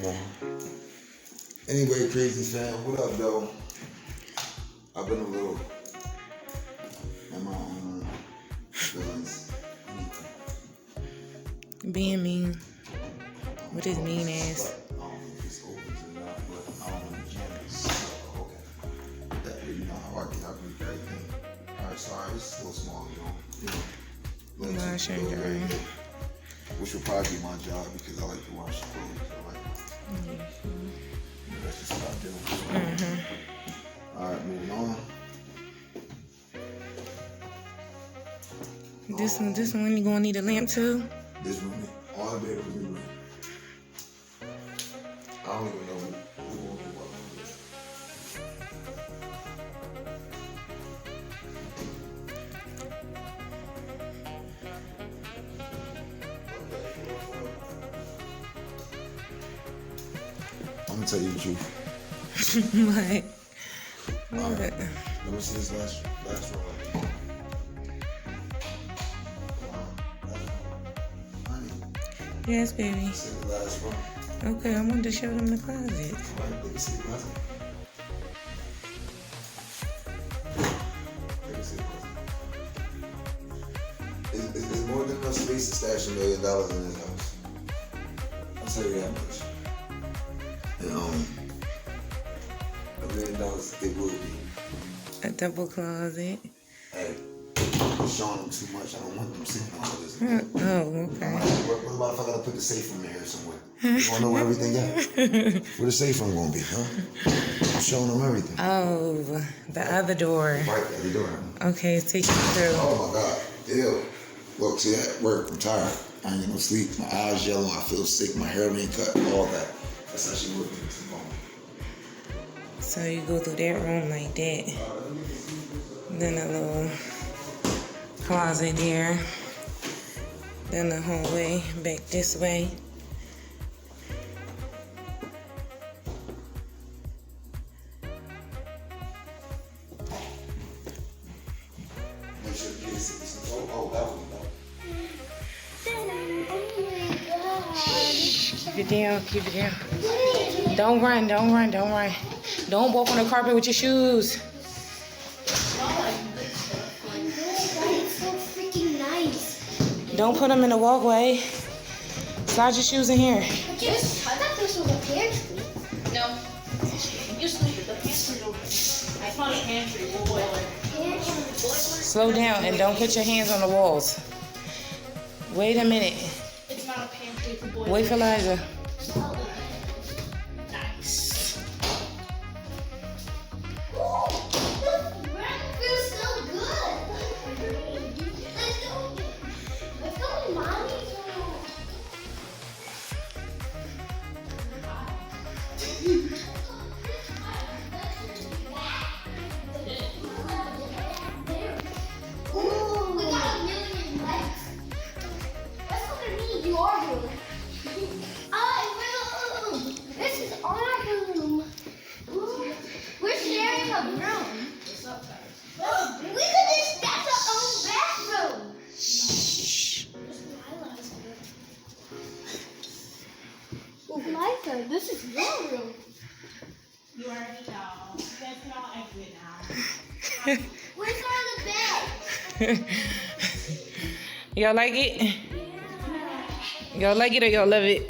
more. Anyway, crazy fam, what up, though? I've been a little in my own feelings. Being mean. What is mean ass? I don't know if it's open or not, but I don't know the gym is okay. That, you know how I get up and everything. Alright, sorry, it's still small, you know. Which will probably be my job because I like to wash clothes. That's just what I do. Alright, moving on. This one you gonna need a lamp too? This room, all the bedrooms in the room. I don't even know who what room it is. I'm gonna tell you the truth. What? All right. Let me see this last row. Honey, Yes, baby. see the last row. Okay, I wanted to show them the closet. All right, let me see the closet. Let me see the closet. It's more than enough space to stash $1 million in this house. I'll tell you that much. And $1 million it will be. A double closet. Hey, I'm showing them too much. I don't want them seeing all this. Oh, okay. What about if I gotta put the safe room in here somewhere? You wanna know where everything at? Where the safe room gonna be, huh? I'm showing them everything. Oh, the other door. Right there, the door. Okay, take you through. Oh my God, ew. Look, see that at work, I'm tired. I ain't gonna sleep. My eyes yellow, I feel sick, my hair being cut, all that. That's how she working this moment. So you go through that room like that. Then a little closet there. Then the hallway back this way. Make sure you get this. Oh, that one. Keep it down, keep it down. Don't run, don't run, don't run. Don't walk on the carpet with your shoes. It's so freaking nice. Don't put them in the walkway. Slide your shoes in here. I thought this was a pantry. No. You sleep. The pantry's over. I found a pantry. We'll boil it. Slow down and don't put your hands on the walls. Wait a minute. It's not a pantry. It's a boiler. Wait for Liza. Nice. Feels so good. Let's go in mommy's room. Ooh, we got 1 million likes. That's what I mean, your room. This is our room. Ooh, we're sharing a room. We could just that's our own bathroom. Liza, this is your room. You already know. You guys can all exit now. Where's on the bed? Y'all like it? Y'all like it or y'all love it?